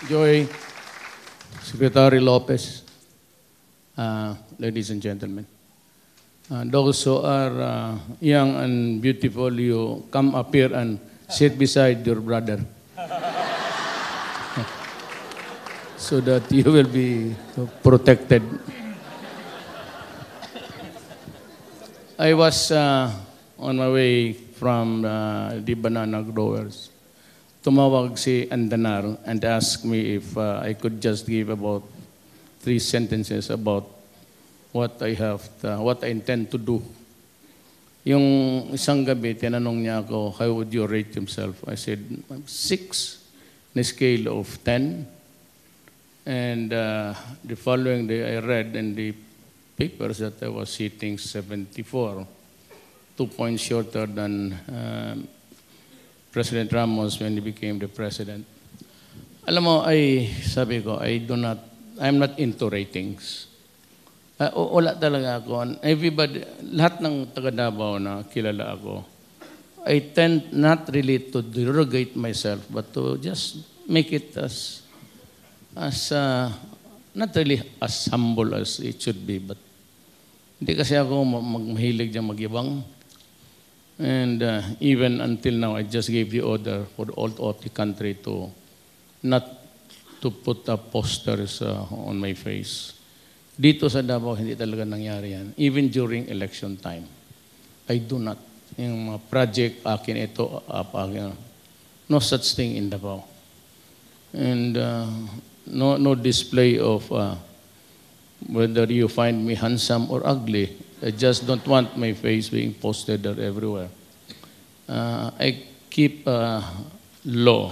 Joy, Secretary Lopez, ladies and gentlemen. Those who are young and beautiful, you come up here and sit beside your brother. So that you will be protected. I was on my way from the banana growers. Tumawag si Andanar and asked me if I could just give about 3 sentences about what I intend to do. Yung isang gabi, tinanong niya ako, how would you rate yourself? I said, 6 on a scale of 10. And the following day, I read in the papers that I was hitting 74, 2 points shorter than President Ramos when he became the president. Alam mo, sabi ko, I'm not into ratings. Wala talaga ako. Everybody, lahat ng taga Davao na kilala ako, I tend not really to derogate myself, but to just make it as not really as humble as it should be, but hindi kasi ako mahilig dyan magyabang. And even until now, I just gave the order for all of the country to not to put up posters on my face. Dito sa Davao, hindi talaga nangyari yan. Even during election time, I do not. Yung mga project, akin ito, akin. No such thing in Davao. And no display of whether you find me handsome or ugly. I just don't want my face being posted there everywhere. I keep law.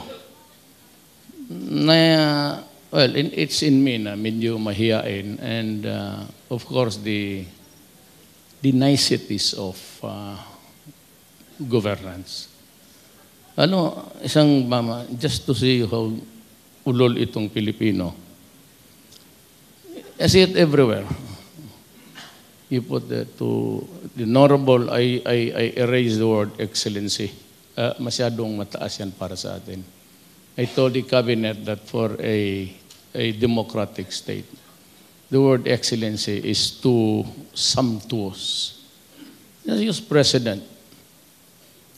Well, it's in me na medyo mahiyain, and of course the niceties of governance. Isang mama, just to see how ulol itong Pilipino. I see it everywhere. You put the honorable, I erase the word excellency. Masyadong mataas yan para sa atin. I told the cabinet that for a democratic state, the word excellency is too sumptuous. Just use president.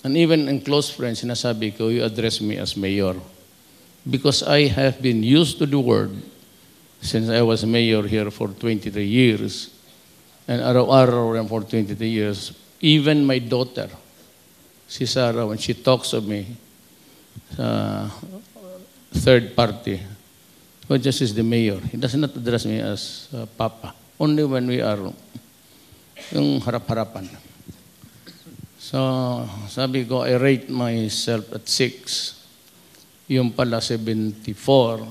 And even in close friends, sinasabi ko, you address me as mayor. Because I have been used to the word since I was mayor here for 23 years. And araw-araw for 23 years. Even my daughter, si Sarah, when she talks of me, third party, well, just is the mayor. He does not address me as Papa. Only when we are yung harap-harapan. So, sabi ko, I rate myself at 6. Yung pala 74.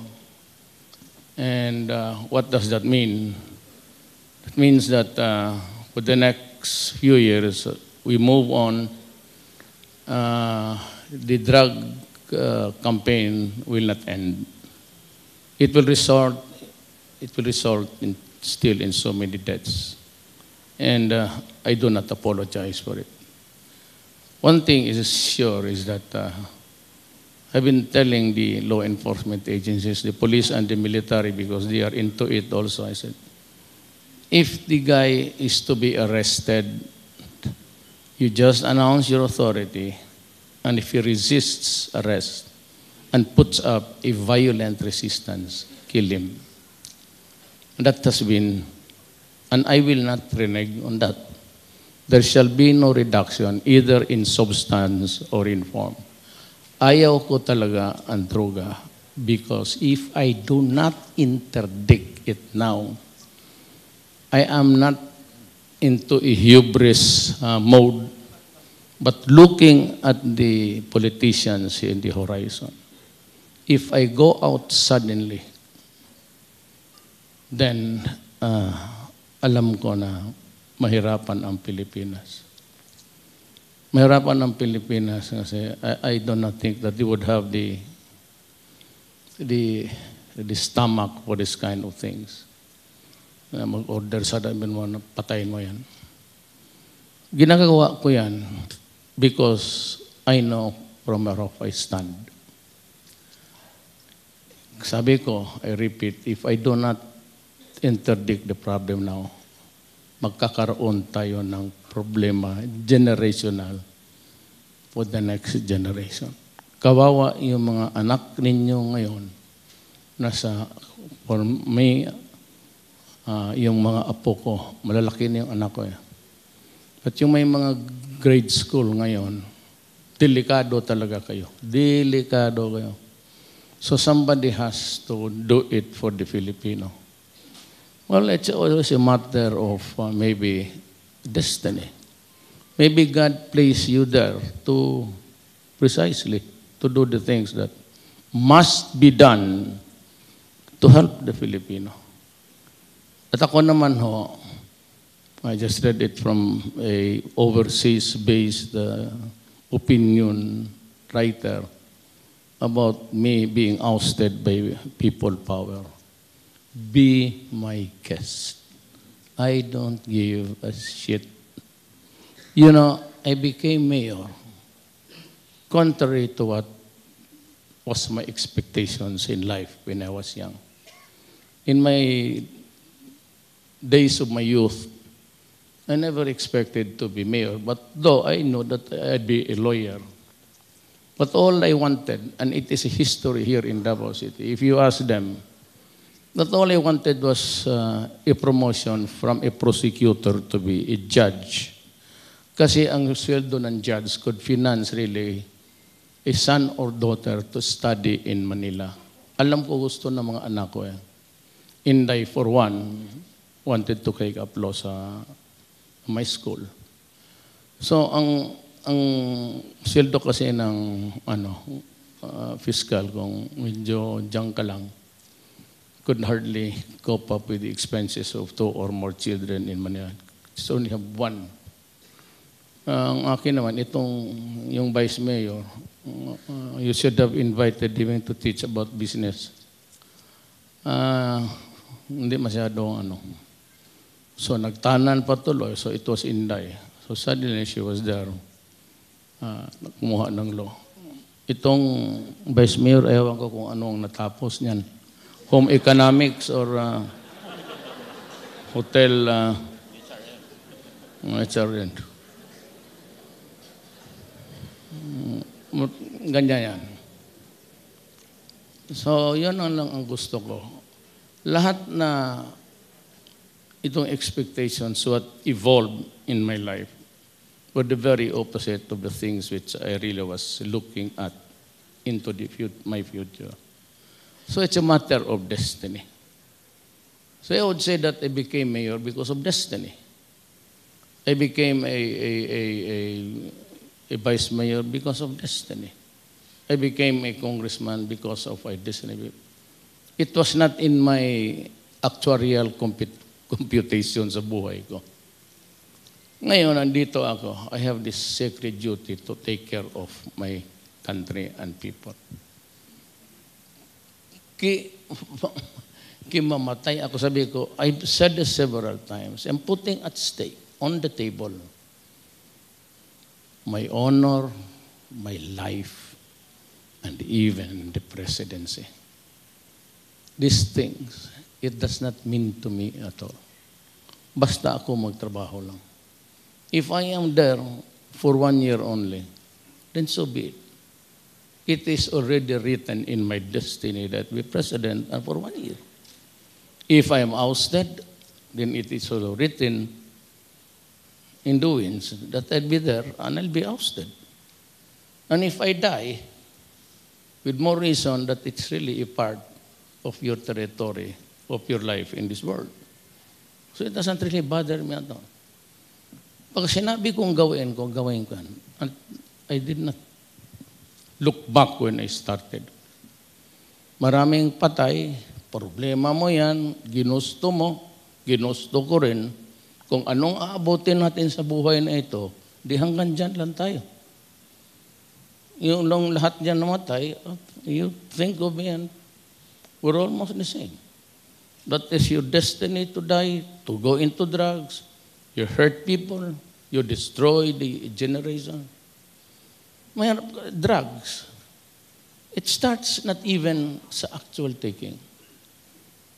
And what does that mean? It means that for the next few years, we move on. The drug campaign will not end. It will result still in so many deaths. And I do not apologize for it. One thing is sure is that I've been telling the law enforcement agencies, the police and the military, because they are into it also, I said, if the guy is to be arrested, you just announce your authority, and if he resists arrest and puts up a violent resistance, kill him. That has been, and I will not renege on that. There shall be no reduction either in substance or in form. Ayaw ko talaga ang droga because if I do not interdict it now, I am not into a hubris mode, but looking at the politicians in the horizon. If I go out suddenly, then alam ko na mahirapan ang Pilipinas. Mahirapan ang Pilipinas kasi I do not think that they would have the stomach for this kind of things. Mag-order sa dami mo na patayin mo yan. Ginagawa ko yan because I know from where I stand. sabi ko, I repeat, if I do not interdict the problem now, magkakaroon tayo ng problema, generational, for the next generation. Kawawa yung mga anak ninyo ngayon, for me, yung mga apo ko, malalaki na yung anak ko. At yung may mga grade school ngayon, delikado talaga kayo. Delikado kayo. So somebody has to do it for the Filipino. Well, it's always a matter of maybe destiny. Maybe God placed you there to precisely to do the things that must be done to help the Filipino. At ako naman ho, I just read it from a overseas-based opinion writer about me being ousted by people power. Be my guest. I don't give a shit. You know, I became mayor contrary to what was my expectations in life when I was young. In my days of my youth, I never expected to be mayor, but though I know that I'd be a lawyer. But all I wanted, and it is a history here in Davao City, if you ask them, that all I wanted was a promotion from a prosecutor to be a judge. Kasi ang sweldo ng judge could finance really a son or daughter to study in Manila. Alam ko gusto ng mga anak ko. Inday, for one, wanted to take up law sa my school. So, ang sweldo kasi ng fiscal, kung medyo diyan ka lang, could hardly cope up with the expenses of 2 or more children in Manila. Just only have one. Ang akin naman, yung vice mayor, you should have invited him to teach about business. Hindi masyadong So nagtanan pa tuloy, so it was Inday. So suddenly she was there, kumuha ng law. Itong vice mayor, ewan ko kung anong natapos niyan. Home economics or hotel HRM. Ganyan yan. So, yun lang ang gusto ko. Lahat na itong expectations what evolved in my life were the very opposite of the things which I really was looking at into my future. So it's a matter of destiny. So I would say that I became mayor because of destiny. I became a vice mayor because of destiny. I became a congressman because of my destiny. It was not in my actuarial computation sa buhay ko. Ngayon, nandito ako. I have this sacred duty to take care of my country and people. Mamatay ako, sabi ko, I've said this several times, I'm putting at stake on the table my honor, my life, and even the presidency. These things, it does not mean to me at all. Basta ako magtrabaho lang. If I am there for 1 year only, then so be it. It is already written in my destiny that we president for 1 year. If I am ousted, then it is also written in doings that I'll be there and I'll be ousted. And if I die, with more reason that it's really a part of your territory, of your life in this world. So it doesn't really bother me at all. Pag sinabi kong gawin ko. And I did not look back when I started. Maraming patay, problema mo yan, ginusto mo, ginusto ko rin. Kung anong aabutin natin sa buhay na ito, di hanggang dyan lang tayo. Yung lang lahat dyan namatay, you think of me and we're almost the same. That is your destiny to die, to go into drugs, you hurt people, you destroy the generation. Drugs, it starts not even sa actual taking.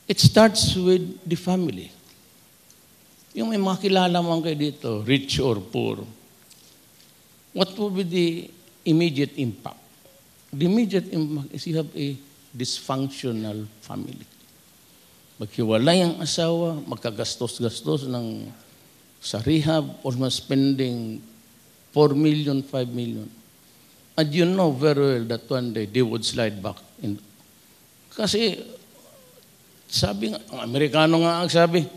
It starts with the family. Yung may makilala mo kayo dito, rich or poor, what will be the immediate impact? The immediate impact is you have a dysfunctional family. Maghiwalay ang asawa, magkagastos-gastos ng sa rehab, almost spending 4 million, 5 million. And you know very well that one day they would slide back. Kasi sabi nga, ang Amerikano nga ang sabi,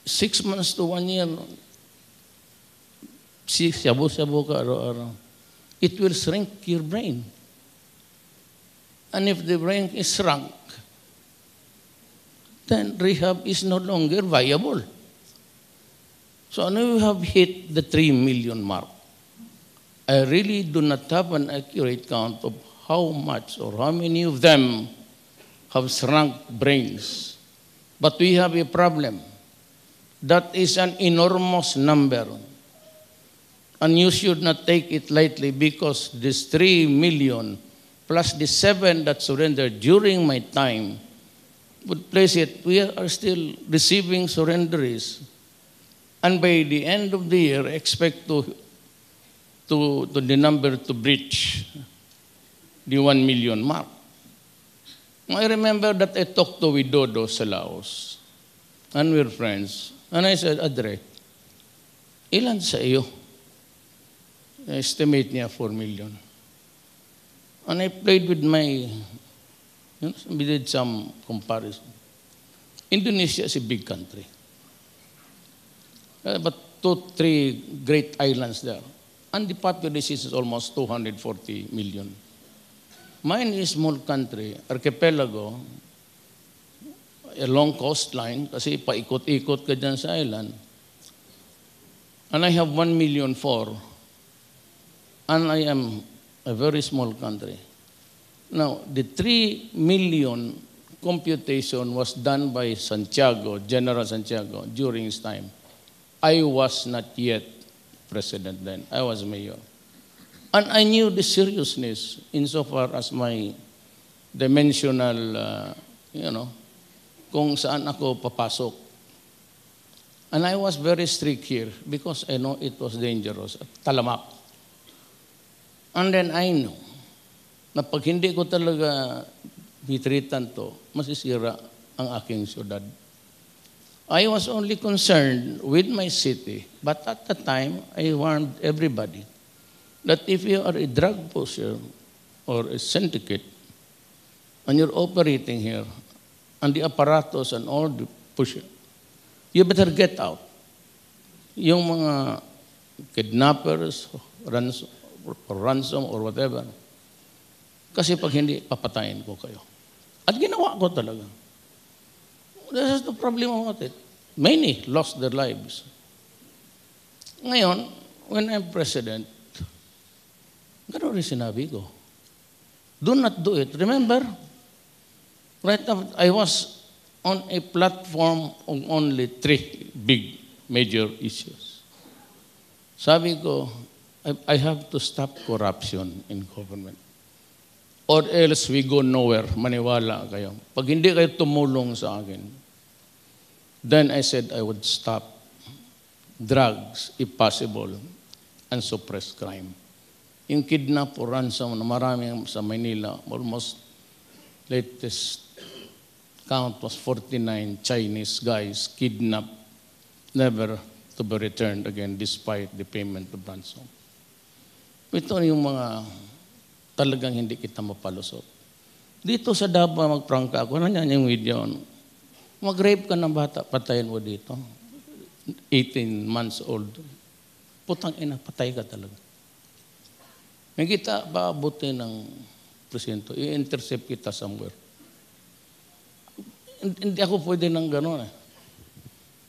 6 months to 1 year, shabu-shabu ka araw-araw. It will shrink your brain. And if the brain is shrunk, then rehab is no longer viable. So now we have hit the 3 million mark. I really do not have an accurate count of how much or how many of them have shrunk brains. But we have a problem. That is an enormous number. And you should not take it lightly because this 3 million plus the 7 that surrendered during my time would place it, we are still receiving surrenderies. And by the end of the year, expect to the number to breach the 1 million mark. I remember that I talked to Widodo sa Laos, and we're friends. And I said, Adre, ilan sa iyo? Estimate niya 4 million. And I played with my, we did some comparison. Indonesia is a big country. But 2-3 great islands there. And the population is almost 240 million. Mine is a small country, archipelago, a long coastline, kasi paikot-ikot ka dyan sa island. And I have 1 million for, and I am a very small country. Now, the 3 million computation was done by Santiago, General Santiago, during his time. I was not yet president then. I was mayor. And I knew the seriousness insofar as my dimensional, kung saan ako papasok. And I was very strict here because I know it was dangerous. Talamak. And then I know na pag hindi ko talaga hitreatan to, masisira ang aking syudad. I was only concerned with my city, but at the time, I warned everybody that if you are a drug pusher or a syndicate, and you're operating here, and the apparatus and all the pusher, you better get out. Yung mga kidnappers, ransom or whatever, kasi pag hindi, papatayin ko kayo. At ginawa ko talaga. This is the problem about it. Many lost their lives. Ngayon, when I'm president, gano'n rin sinabi ko. Do not do it. Remember, right now, I was on a platform of only 3 big major issues. Sabi ko, I have to stop corruption in government. Or else we go nowhere. Maniwala kayo. Pag hindi kayo tumulong sa akin, then I said I would stop drugs, if possible, and suppress crime. Yung kidnap or ransom na marami sa Manila, almost latest count was 49 Chinese guys kidnapped, never to be returned again despite the payment of ransom. Ito yung mga talagang hindi kita mapalusot. Dito sa Davao, magprangka ako, nanyan yung video. Mag-rape ka ng bata, patayin mo dito. 18 months old. Putang ina, patay ka talaga. May kita ba abutin ng presidente, i-intercept kita somewhere. Hindi ako pwede ng gano'n eh.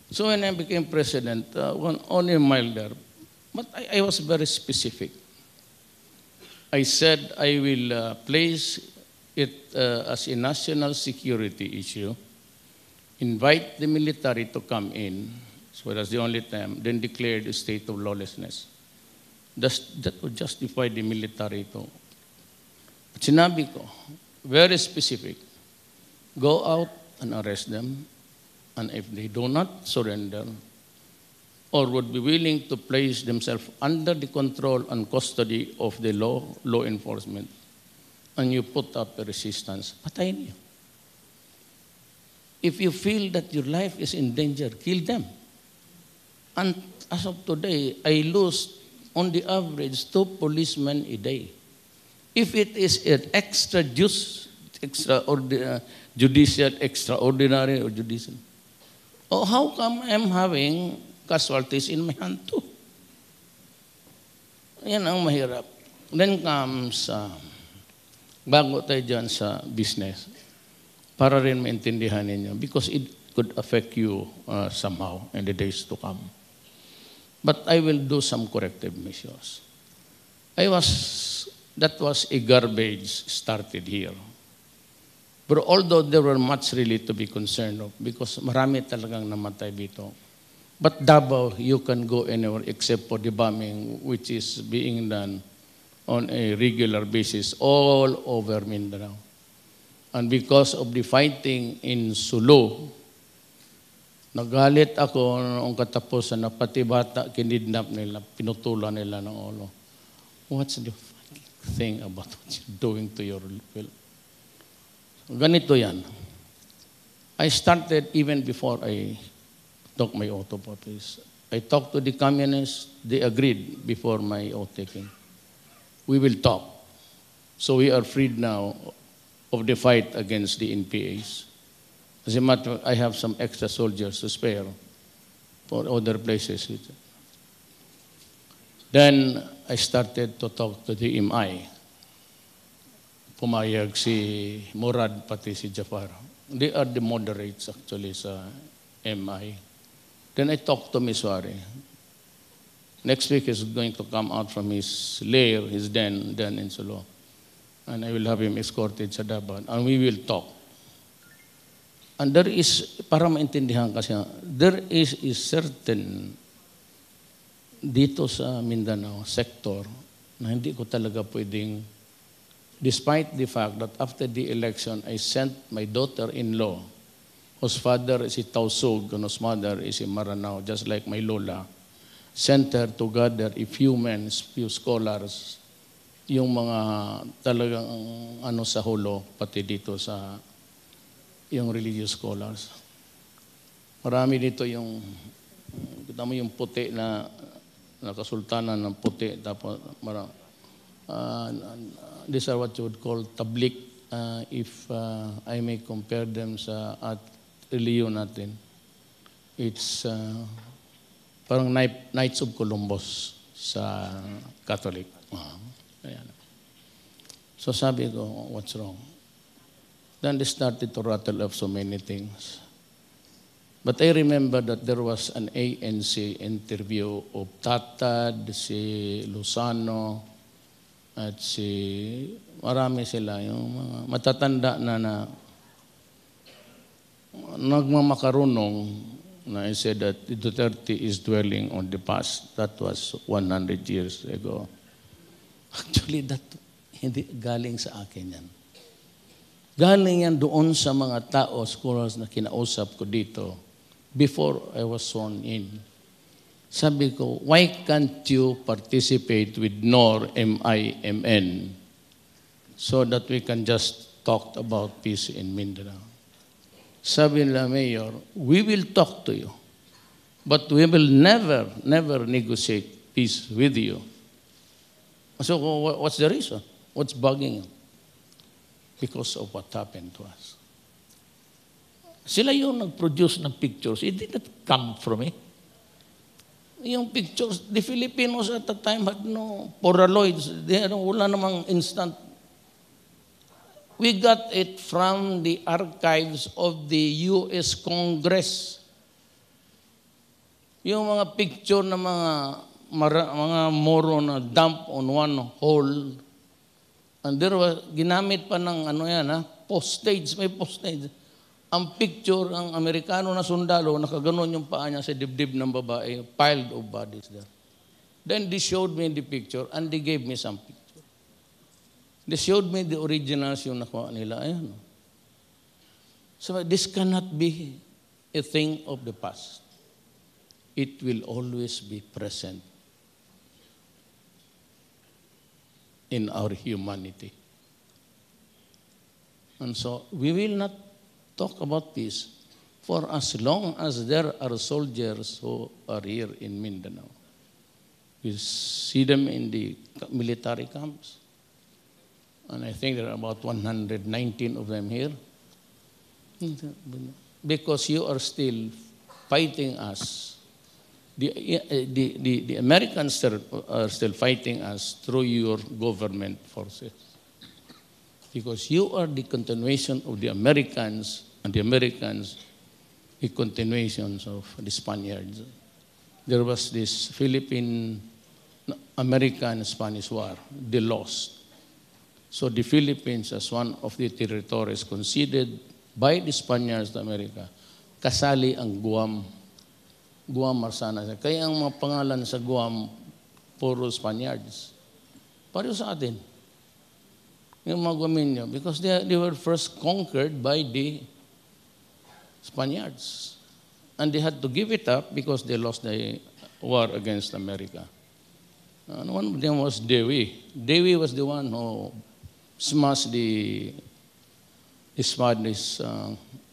So when I became president, only milder, but I was very specific. I said I will place it as a national security issue, invite the military to come in, so that's the only time, then declared a state of lawlessness. That would justify the military to Sinabi ko, very specific, go out and arrest them, and if they do not surrender or would be willing to place themselves under the control and custody of the law enforcement, and you put up a resistance, patayin niyo. If you feel that your life is in danger, kill them. And as of today, I lose on the average 2 policemen a day. If it is an extraordinary or judicial, oh, how come I'm having casualties in my hand too? Yan ang mahirap. Then comes, bago tayo dyan sa business, para rin maintindihan ninyo, because it could affect you somehow in the days to come. But I will do some corrective measures. That was a garbage started here. But although there were much really to be concerned of, because marami talagang namatay dito. But Davao, you can go anywhere except for the bombing, which is being done on a regular basis all over Mindanao. And because of the fighting in Sulu, nagalit ako noong katapusan na pati bata kinidnap nila, pinutulan nila ng ulo. What's the thing about what you're doing to your will? Ganito yan. I started even before I took my oath of office. I talked to the communists. They agreed before my oath taking. We will talk. So we are freed now of the fight against the NPAs. As a matter of fact, I have some extra soldiers to spare for other places. Then I started to talk to the MI. Pumayag si Murad pati si Jafar. They are the moderates actually sa MI. Then I talked to Miswari. Next week he's going to come out from his lair, his den in Sulu. And I will have him escorted sa Davao. And we will talk. And there is, para maintindihan kasi, there is a certain dito sa Mindanao sector na hindi ko talaga pwedeng, despite the fact that after the election, I sent my daughter-in-law, whose father is si Tausug, and whose mother is si Maranao, just like my Lola, sent her to gather a few men, few scholars, yung mga talagang sa hulo, pati dito sa yung religious scholars. Marami dito yung, kita mo yung puti na kasultanan ng puti, tapos these are what you would call tablik, if I may compare them sa at reliyon natin. It's parang Knights of Columbus sa Catholic. Ayan. So sabi ko, what's wrong? Then they started to rattle off so many things. But I remember that there was an ANC interview of Tatad, si Lozano, at si marami sila, yung mga matatanda na nagmamakarunong na I said that Duterte is dwelling on the past. That was 100 years ago. Actually, that hindi galing sa akin yan. Galing yan doon sa mga tao, scholars na kinausap ko dito before I was sworn in. Sabi ko, why can't you participate with NOR, MIMN, so that we can just talk about peace in Mindanao? Sabi nila, Mayor, we will talk to you, but we will never negotiate peace with you. So what's the reason? What's bugging you? Because of what happened to us. Sila yung nag-produce ng pictures. It did not come from me. Yung pictures, the Filipinos at the time had no Polaroids. Wala namang instant. We got it from the archives of the U.S. Congress. Yung mga picture ng mga moro na dump on one hole. And there was, ginamit pa ng postage, may postage. Ang picture, ang Amerikano na sundalo, nakaganon yung paa niya sa dibdib ng babae, piled of bodies there. Then they showed me the picture and they gave me some picture. They showed me the originals yung nakuha nila. Ayan. So this cannot be a thing of the past. It will always be present in our humanity. And so we will not talk about peace for as long as there are soldiers who are here in Mindanao. We see them in the military camps. And I think there are about 119 of them here. Because you are still fighting us. The Americans are still fighting us through your government forces. Because you are the continuation of the Americans, and the Americans, the continuations of the Spaniards. There was this Philippine-American-Spanish War. They lost. So the Philippines, as one of the territories conceded by the Spaniards to America, kasali ang Guam. Guam Marsana. Kaya ang mga pangalan sa Guam, puro Spaniards. Pareho sa atin. Yung mga Guaminyo, because they were first conquered by the Spaniards. And they had to give it up because they lost the war against America. And one of them was Dewey. Dewey was the one who smashed the Spanish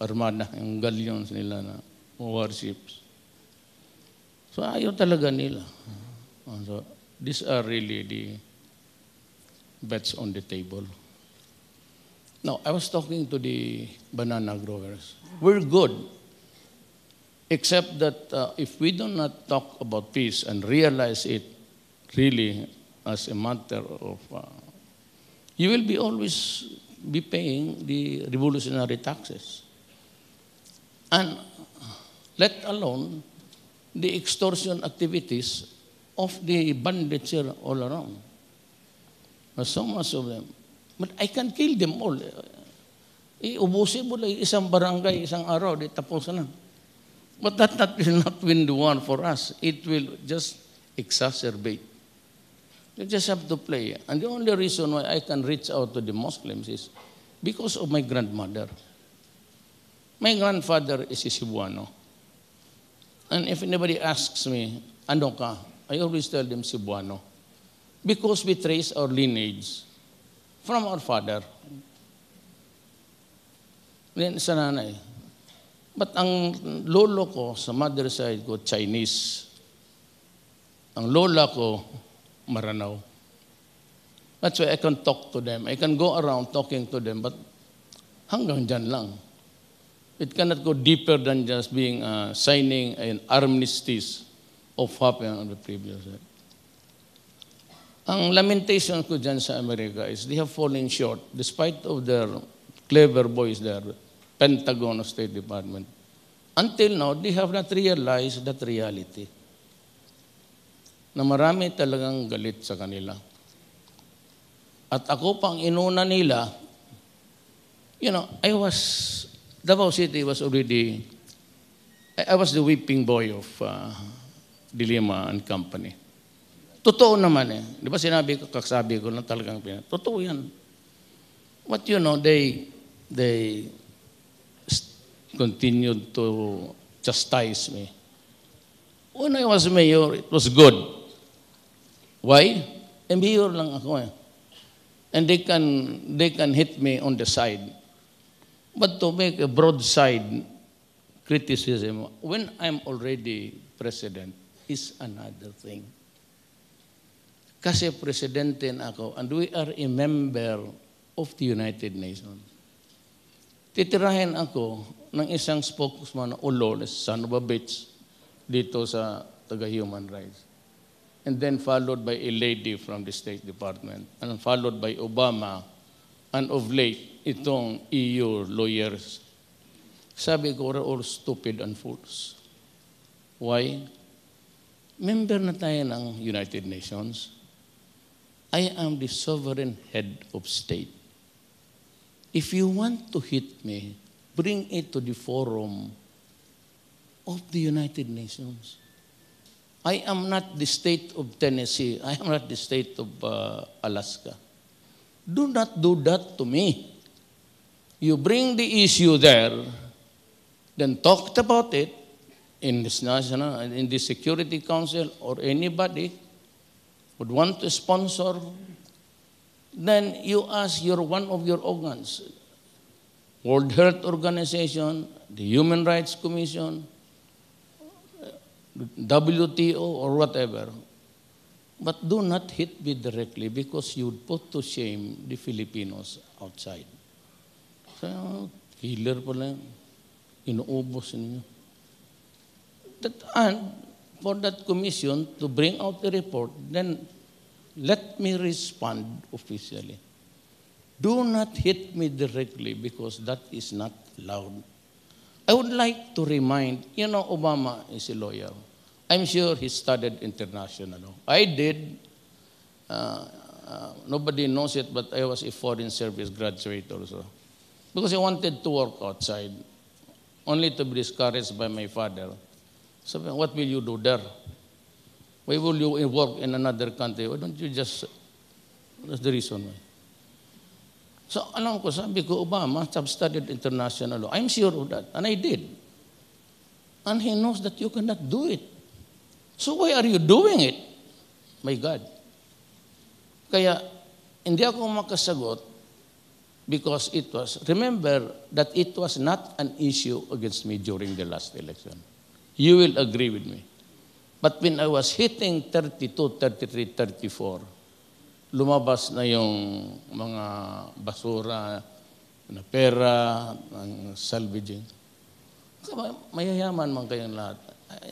armada, yung galleons nila na warships. So ayaw talaga nila. So these are really the bets on the table. Now, I was talking to the banana growers. We're good, except that if we do not talk about peace and realize it really as a matter of, you will be always be paying the revolutionary taxes. And let alone the extortion activities of the bandits here all around. There's so much of them. But I can kill them all. Ubusin mo lang isang barangay, isang araw, di tapos na. But that will not win the war for us. It will just exacerbate. You just have to play. And the only reason why I can reach out to the Muslims is because of my grandmother. My grandfather is a Cebuano. And if anybody asks me, ano ka? I always tell them Cebuano. Because we trace our lineage from our father. Then sa nanay. But ang lolo ko, sa mother side ko, Chinese. Ang lola ko, Maranao. That's why I can talk to them. I can go around talking to them, but hanggang dyan lang. It cannot go deeper than just being signing an armistice of happened on the previous year. Ang lamentation ko dyan sa Amerika is they have fallen short despite of their clever boys there, Pentagon or State Department. Until now, they have not realized that reality. Na marami talagang galit sa kanila. At ako pang inuna nila, Davao City was already, I was the whipping boy of Dilima and Company. Totoo naman eh. Di ba kasabi ko na talagang totoo yan. But they continued to chastise me. When I was mayor, it was good. Why? Mayor lang ako eh. And they can hit me on the side. But to make a broadside criticism, when I'm already president, is another thing. Kasi presidente na ako, and we are a member of the United Nations. Titirahin ako ng isang spokesman na ulo, son of a bitch, dito sa taga-human rights. And then followed by a lady from the State Department, and followed by Obama, and of late, itong EU lawyers. Sabi ko, we're all stupid and fools. Why? Member na tayo ng United Nations. I am the sovereign head of state. If you want to hit me, bring it to the forum of the United Nations. I am not the state of Tennessee. I am not the state of Alaska. Do not do that to me. You bring the issue there, then talk about it in this national, in the Security Council, or anybody would want to sponsor, then you ask one of your organs, World Health Organization, the Human Rights Commission, WTO, or whatever. But do not hit me directly because you would put to shame the Filipinos outside. So, killer pala, inuubos ninyo. And for that commission to bring out the report, then let me respond officially. Do not hit me directly because that is not allowed. I would like to remind, Obama is a lawyer. I'm sure he studied international law. I did. Nobody knows it, but I was a foreign service graduate also. Because I wanted to work outside, only to be discouraged by my father. So what will you do there? Why will you work in another country? Why don't you just, that's the reason why. So alam ko, sabi ko, Obama, I've studied international law. I'm sure of that, and I did. And he knows that you cannot do it. So why are you doing it? My God. Kaya, hindi ako makasagot because remember that it was not an issue against me during the last election. You will agree with me. But when I was hitting 32, 33, 34, lumabas na yung mga basura na pera, ng salvaging. Mayayaman man kayong lahat.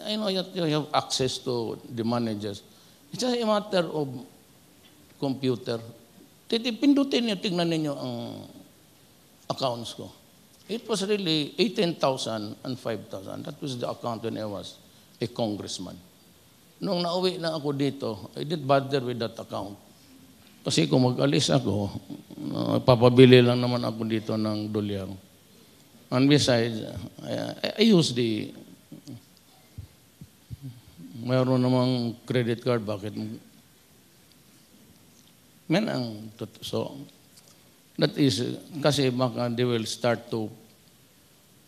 I know that you have access to the managers. It's just a matter of computer. Pindutin niyo, tignan ninyo ang accounts ko. It was really 18,000 and 5,000. That was the account when I was a congressman. Nung nauwi na ako dito, I didn't bother with that account. Kasi kung mag-alis ako, papabili lang naman ako dito ng dolyar. And besides, I use mayroon namang credit card, bakit? So, that is, kasi baka they will start to,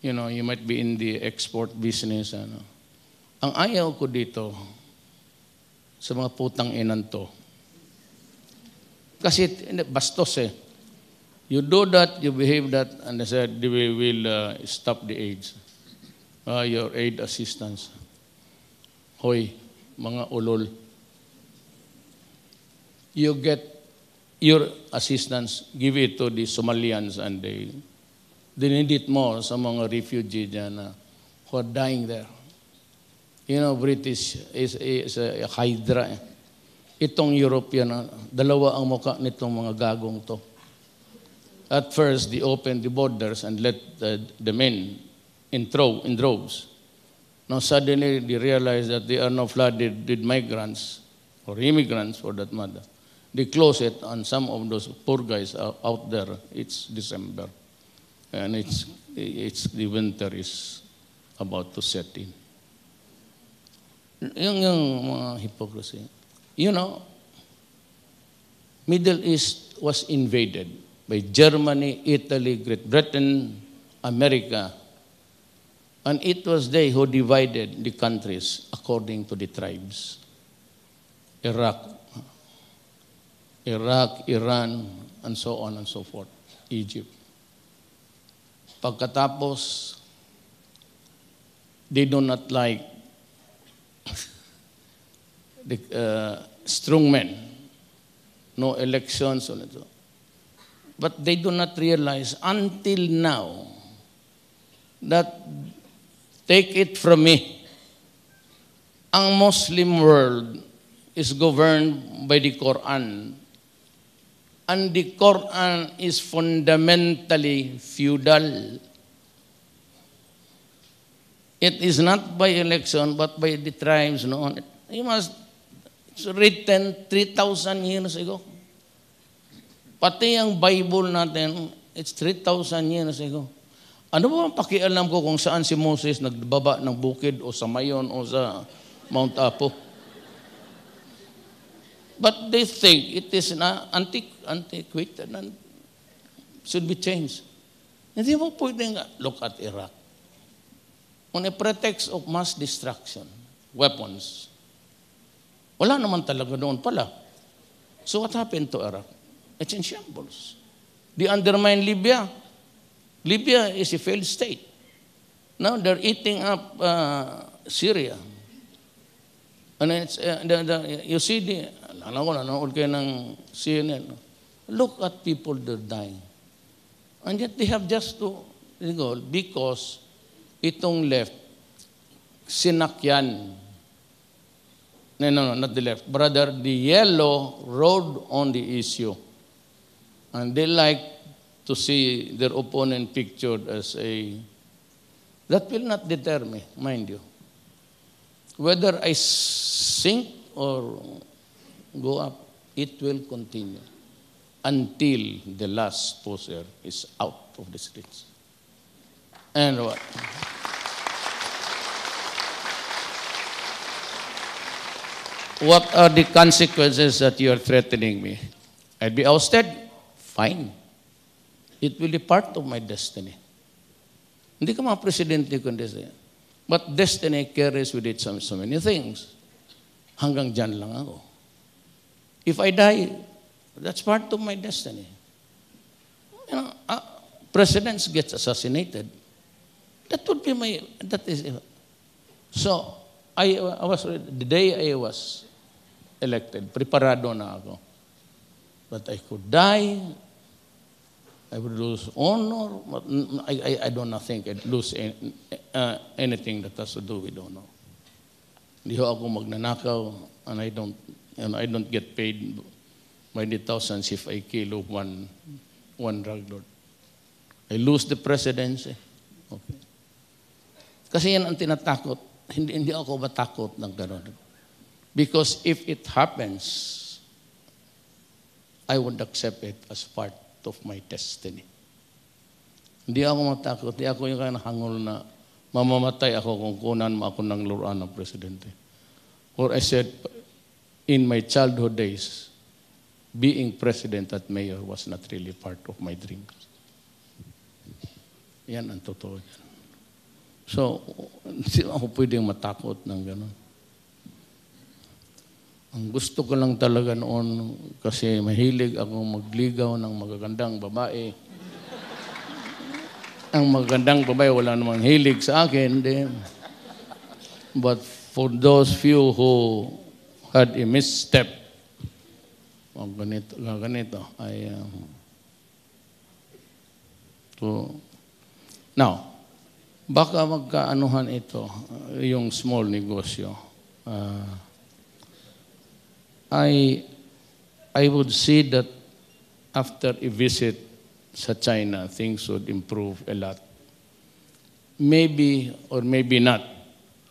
you might be in the export business. Ang ayaw ko dito, sa mga putang inan to, kasi bastos eh. You do that, you behave that, and they said, we will stop the aids. Your aid assistance. Hoy, mga ulol. You get your assistance, give it to the Somalians, and they need it more sa mga refugees dyan who are dying there. British is a hydra. Itong European, dalawa ang mukha nitong mga gagong to. At first, they opened the borders and let the men in droves. Now suddenly they realize that they are now flooded with migrants, or immigrants for that matter. They close it, and some of those poor guys are out there. It's December, and the winter is about to set in. Yung mga hypocrisy. Middle East was invaded by Germany, Italy, Great Britain, America, and it was they who divided the countries according to the tribes. Iraq, Iran, and so on and so forth. Egypt. Pagkatapos, they do not like the strong men. No elections. But they do not realize until now that, take it from me, ang Muslim world is governed by the Quran. And the Quran is fundamentally feudal. It is not by election, but by the tribes. It's written 3,000 years ago. Pati ang Bible natin, it's 3,000 years ago. Ano ba ang pakialam ko kung saan si Moses nagbaba ng bukid o sa Mayon o sa Mount Apo? But they think it is antiquated and should be changed. Hindi mo pwedeng look at Iraq. On a pretext of mass destruction, weapons. Wala naman talaga noon pala. So what happened to Iraq? It's in shambles. They undermine Libya. Libya is a failed state. Now they're eating up Syria. And it's, you see, nanood kayo ng CNN. Look at people that are dying. And yet they have just to go because itong left, sinakyan. No, not the left. Brother, the yellow rode on the issue. And they like to see their opponent pictured as a... That will not deter me, mind you. Whether I sink or go up, it will continue until the last poser is out of the streets. And what? What are the consequences that you are threatening me? I'll be ousted? Fine. It will be part of my destiny. Hindi ka mga presidente kundi siya. But destiny carries with it so many things. Hanggang dyan lang ako. If I die, that's part of my destiny. You know, presidents get assassinated. That would be my, that is, so, I was, the day I was elected, preparado na ako. But I could die, I would lose honor. I don't think I'd lose anything that has to do with honor. Hindi ho ako magnanakaw, and I don't get paid by the thousands if I kill one drug lord. I lose the presidency. Okay. Kasi yan ang tinatakot. Hindi ako matakot ng gano'n. Because if it happens, I would accept it as part of my destiny. Hindi ako matakot. Hindi ako yung hangol na mamamatay ako kung kunan mo ako ng luran ng presidente. Or I said, in my childhood days, being president at mayor was not really part of my dreams. Yan ang totoo yan. So, hindi ako pwedeng matakot ng gano'n. Ang gusto ko lang talaga noon, kasi mahilig ako magligaw ng magagandang babae. Ang magagandang babae, wala namang hilig sa akin. But for those few who had a misstep, ganito, now, baka magkaanuhan ito, yung small negosyo. I would say that after a visit sa China, things would improve a lot. Maybe or maybe not,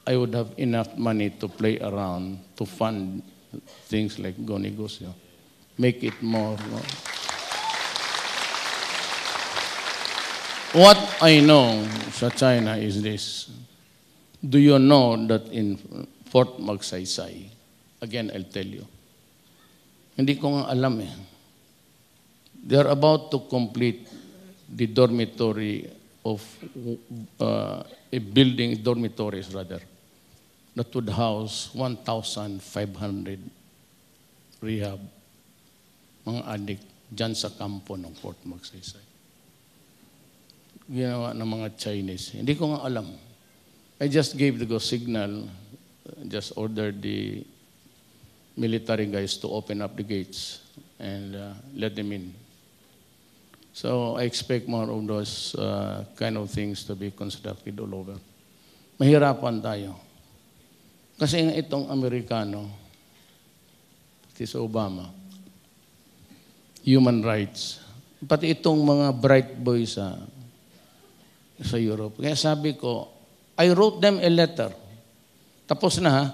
I would have enough money to play around to fund things like Go Negosyo. Make it more. What I know sa China is this. Do you know that in Fort Magsaysay, again, I'll tell you, hindi ko nga alam eh. They're about to complete the dormitory of a building, dormitories rather, that would house 1,500 rehab, mga addict, dyan sa kampo ng Fort Magsaysay. Ginawa ng mga Chinese. Hindi ko nga alam. I just gave the go signal, just ordered the military guys to open up the gates and let them in. So I expect more of those kind of things to be constructed all over. Mahirapan tayo. Kasi nga itong Amerikano, pati sa Obama, human rights, pati itong mga bright boys sa Europe. Kaya sabi ko, I wrote them a letter. Tapos na ha.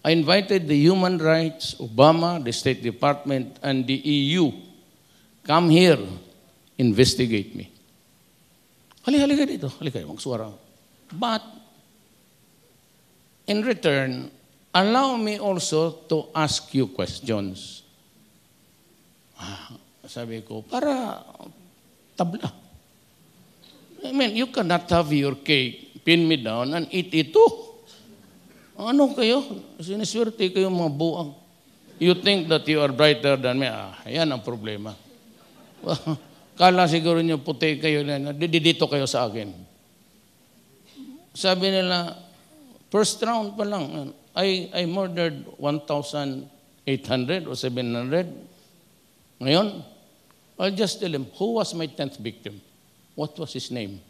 I invited the human rights, Obama, the State Department, and the EU. Come here, investigate me. Halika dito. Halika, magsuwara. But, in return, allow me also to ask you questions. Sabi ko, para tabla. I mean, you cannot have your cake, pin me down, and eat it too. Ano kayo? Siniswerte kayo mga buang. You think that you are brighter than me. Yan ang problema. Kala siguro nyo puti kayo na dito kayo sa akin. Sabi nila, first round pa lang, I murdered 1,800 or 700. Ngayon, I'll just tell him, who was my 10th victim? What was his name?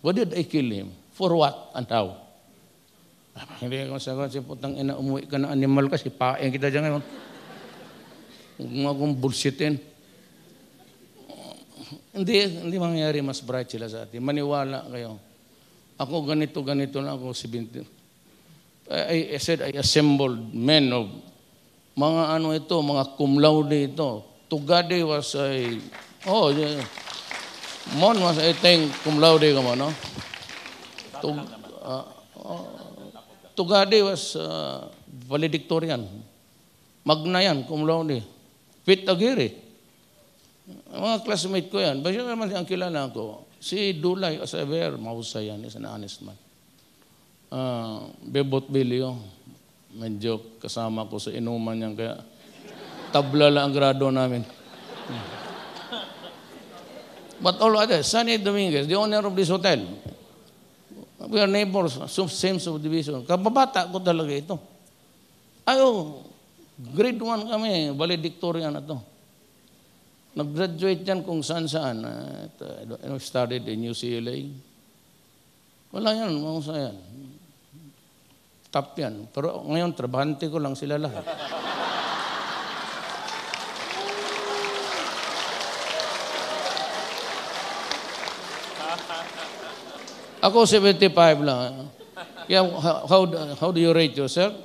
What did I kill him? For what and how? Hindi ako sagot, si putang ina, umuwi ka na animal kasi paeng kita dyan ngayon. Huwag mo akong bullshitin. Hindi mangyayari, mas bright sila sa atin. Maniwala kayo. Ako ganito na ako, 70. I said, I assembled men of mga ano ito, mga cum laude ito. Tugade was Mon was I think cum laude ka mo, no? Tugade was valedictorian. Magna yan, cum laude. Pit Aguirre. Mga classmate ko yan. Basta naman ang kilala ko. Si Dulay Asaver, mahusay yan. Is an honest man. Bebot Bilio. Medyo kasama ko sa inuman yan. Kaya tabla lang ang grado namin. But all others, Sunny Dominguez, the owner of this hotel, we are neighbors, same subdivision. Kababata ko talaga ito. Grade 1 kami, valedictorian na to. Nag-graduate yan kung saan-saan. I studied in UCLA. Wala yan, mahusay yan. Top yan. Pero ngayon, trabahante ko lang sila lahat. Ako 75 lang. Kaya how do you rate yourself?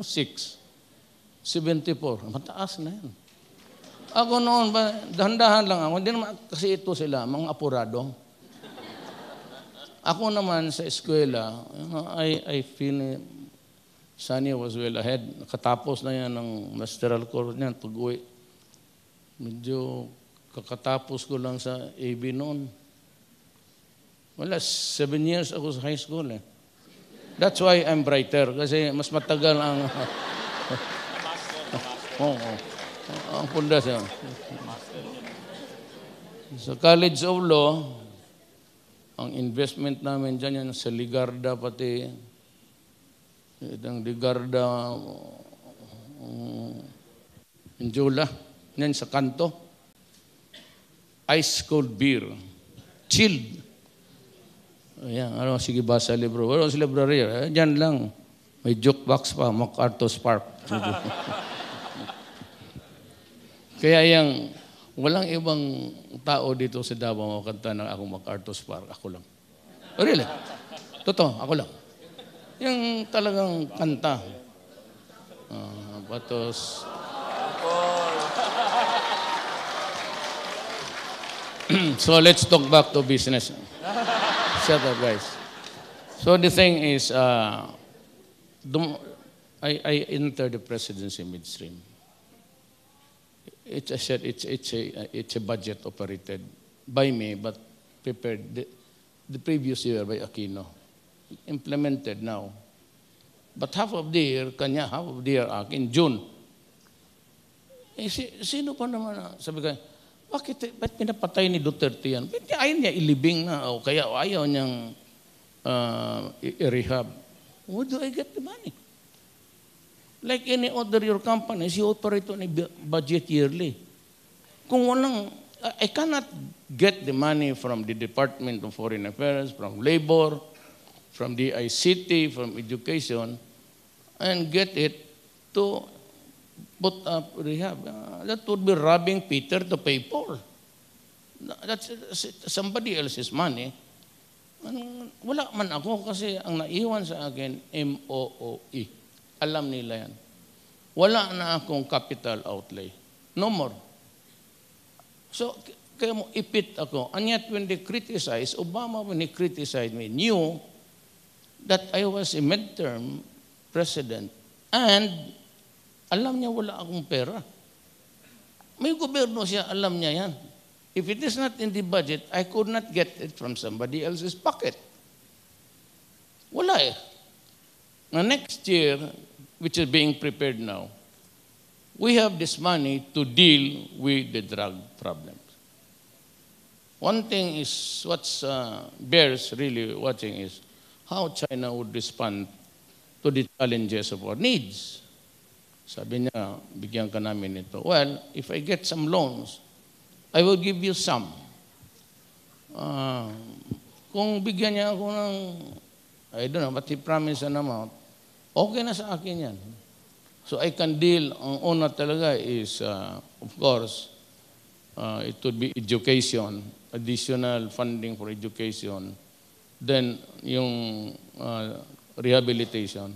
6. 74. Mataas na yan. Ako noon, dahan-dahan lang ako. Hindi naman kasi ito sila, mga apurado. Ako naman sa eskwela, I feel Sunny was well ahead. Nakatapos na yan ng masteral course niyan, pag-uwi. Medyo kakatapos ko lang sa AB noon. Wala, 7 years ako sa high school eh. That's why I'm brighter, kasi mas matagal ang... ang pundas yan. Sa College of Law, ang investment namin dyan yan sa Ligarda pati, itang Ligarda, Injula, yan sa kanto. Ice cold beer. Chilled. Ayan, sige basa libro. Wala sa library. Diyan lang. May jukebox pa, MacArthur's Park. Kaya yung walang ibang tao dito sa Davao makanta ng akong MacArthur's Park. Ako lang. Really? Totoo, ako lang. Yung talagang kanta. Batos. So let's talk back to business. Shut up, guys. So the thing is, I entered the presidency midstream. It's a budget operated by me, but prepared the previous year by Aquino. Implemented now. But half of the year, kanya, half of the year, in June. Sino pa naman, sabi ko, ba't pinapatay ni Duterte yan? Ba't ayaw niya ilibing na, o kaya ayaw niyang i-rehab? Where do I get the money? Like any other your companies, you operate on a budget yearly. Kung walang, I cannot get the money from the Department of Foreign Affairs, from Labor, from the ICT, from Education, and get it to put up rehab. That would be robbing Peter to pay Paul. That's somebody else's money. Wala man ako kasi ang naiwan sa akin, MOOE. Alam nila yan. Wala na akong capital outlay. No more. So, kaya mo ipit ako. And yet when they criticize, Obama when he criticized me, knew that I was a midterm president, and alam niya wala akong pera. May gobyerno siya, alam niya yan. If it is not in the budget, I could not get it from somebody else's pocket. Wala eh. Now next year, which is being prepared now, we have this money to deal with the drug problems. One thing is, what's bears really watching is how China would respond to the challenges of our needs. Sabi niya, bigyan ka namin ito. Well, if I get some loans, I will give you some. Kung bigyan niya ako ng, I don't know, but he promised an amount, okay na sa akin yan. So I can deal, ang una talaga is, of course, it would be education, additional funding for education, then yung rehabilitation,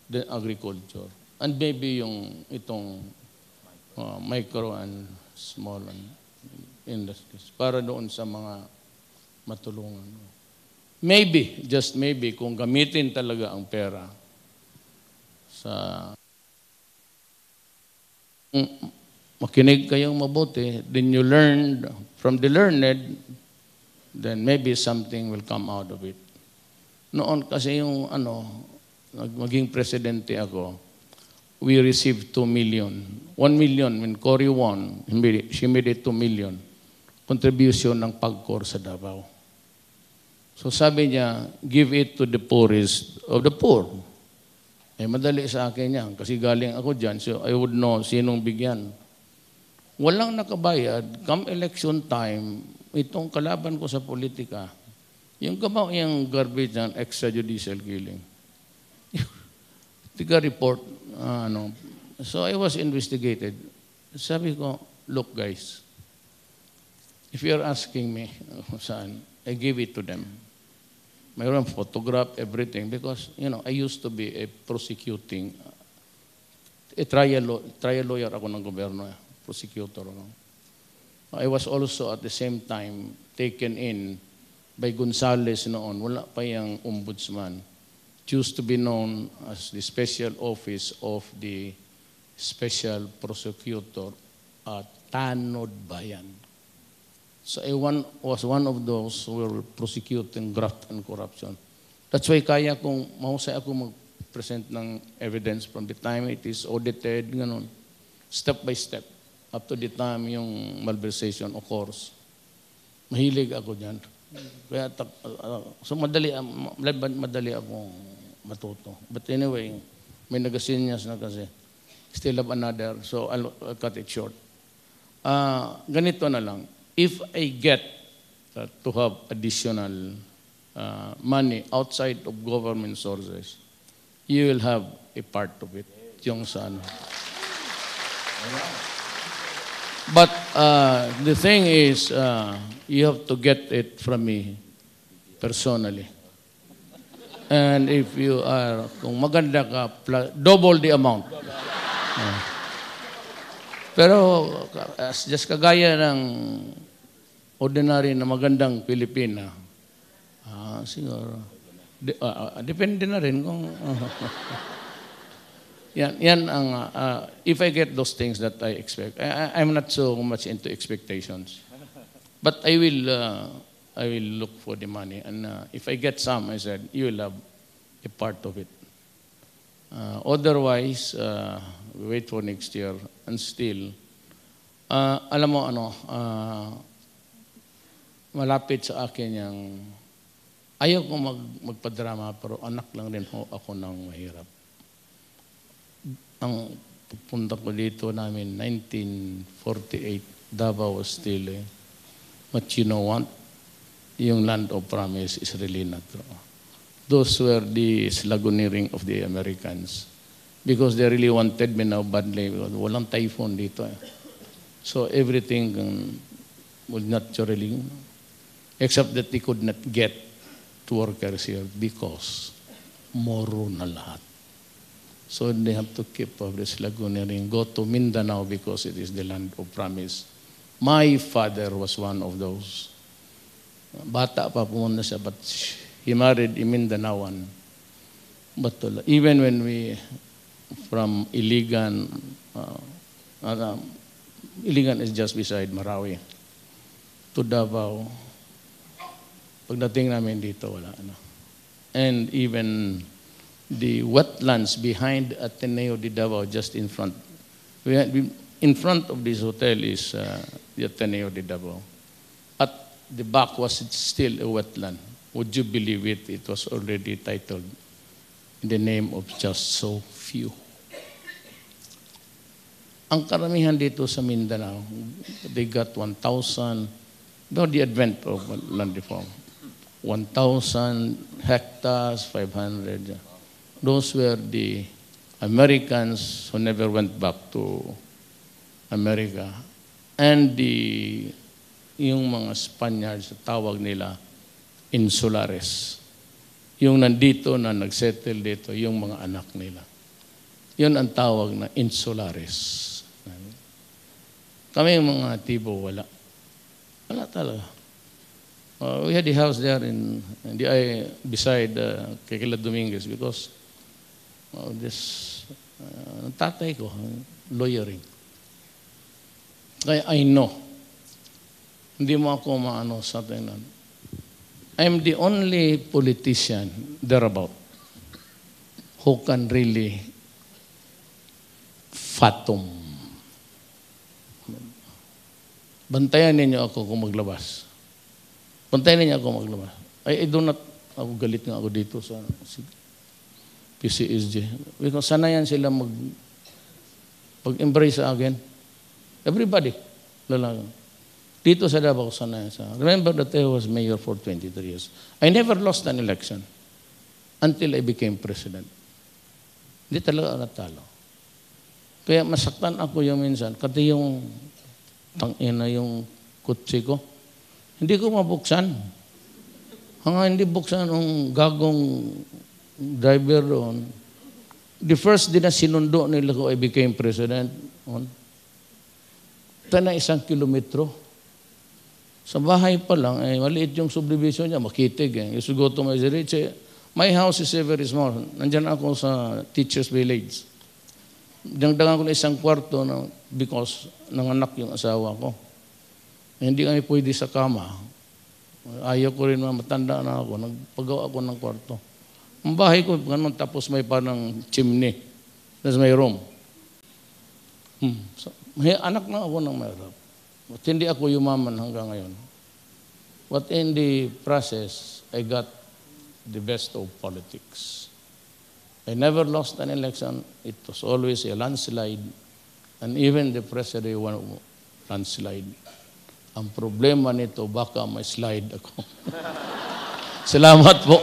then agriculture, and maybe yung itong micro and small industries para doon sa mga matulungan. Maybe, just maybe, kung gamitin talaga ang pera sa makinig kayong mabuti, then you learn from the learned, then maybe something will come out of it. Noon kasi yung maging presidente ako, we received 2 million. 1 million when Cory won, she made it 2 million. Contribution ng PAGCOR sa Davao. So sabi niya, give it to the poorest of the poor. Eh madali sa akin yan, kasi galing ako dyan, so I would know sinong bigyan. Walang nakabayad, come election time, itong kalaban ko sa politika, yung garbage ng extrajudicial killing. Tiga report, so I was investigated. Sabi ko, look guys, if you're asking me saan, I give it to them. Mayroon photograph, everything, because, I used to be a prosecuting, a trial lawyer ako ng gobyerno, prosecutor. I was also at the same time taken in by Gonzales noon. Wala pa yung ombudsman. It used to be known as the special office of the special prosecutor at Tanod Bayan. So I was one of those who were prosecuting graft and corruption. That's why kaya kong mahusay ako mag-present ng evidence from the time it is audited, ganun, step by step, up to the time yung malversation occurs. Mahilig ako dyan. Kaya, so madali akong matuto. But anyway, may nagasinyas na kasi. Still have another, so I'll cut it short. Ganito na lang. If I get to have additional money outside of government sources, you will have a part of it. Yung sa ano. But the thing is, you have to get it from me personally. And if you are, kung maganda ka, double the amount. Pero just kagaya ng ordinary na magandang Pilipina, siguro, depende na rin kung, yan ang, if I get those things that I expect, I'm not so much into expectations. But I will look for the money. And if I get some, I said, you will have a part of it. Otherwise, we wait for next year. And still, alam mo malapit sa akin yung, ayaw ko magpadrama, pero anak lang rin ako ng mahirap. Ang pupunta ko dito namin, 1948, Davao was still but you know what? Yung land of promise is really not true. Those were the slagoneering of the Americans because they really wanted me now badly because walang typhoon dito. So everything would naturally, except that they could not get to workers here because moro na lahat. So they have to keep up this slagoneering, go to Mindanao because it is the land of promise. My father was one of those. Bata pa pumunta siya, but he married a Mindanaoan. Batula. Even when we, from Iligan, Iligan is just beside Marawi, to Davao, pagdating namin dito, wala na. And even the wetlands behind Ateneo de Davao, just in front. In front of this hotel is the Ateneo de Davao. At the back was still a wetland. Would you believe it? It was already titled in the name of Just So Few. Ang karamihan dito sa Mindanao, they got 1,000, no, the advent of land reform, 1,000 hectares, 500. Those were the Americans who never went back to America. And yung mga Spaniards, tawag nila insulares. Yung nandito na nagsettle dito, yung mga anak nila. Yun ang tawag na insulares. Kami yung mga Tibo, wala. Wala talaga. We had the house there beside Kekila Dominguez because this tatay ko, lawyering. Kaya I know. Hindi mo ako maano sa atin. I'm the only politician thereabout who can really fathom. Bantayan ninyo ako kung maglabas. Bantayan ninyo ako maglabas. I do not, ako galit nga ako dito sa PCSJ. Because sanayan sila pag-embrace sa akin. Everybody. Lalagang. Dito sa Davao, sanayan sa akin. Remember that I was mayor for 23 years. I never lost an election until I became president. Hindi talaga natalo. Kaya masaktan ako yung minsan. Kasi yung tangina yung kutsi ko. Hindi ko mabuksan. Hanggang hindi buksan ang gagong driver doon. The first din na sinundo nila ko I became president. Na 1 kilometro. Sa bahay pa lang, maliit yung subdivision niya, makitig. You should go to my village. My house is very small. Nandyan ako sa teacher's village. Dangdangan ko na 1 kwarto because nanganak yung asawa ko. Hindi kami pwede sa kama. Ayaw ko rin matanda na ako. Nagpagawa ako ng kwarto. Ang bahay ko, ganun, tapos may parang chimney. Tapos may room. So, may anak na ako ng mahirap. But hindi ako yumaman hanggang ngayon. But in the process, I got the best of politics. I never lost an election. It was always a landslide. And even the president won landslide. Ang problema nito, baka may slide ako. Salamat po.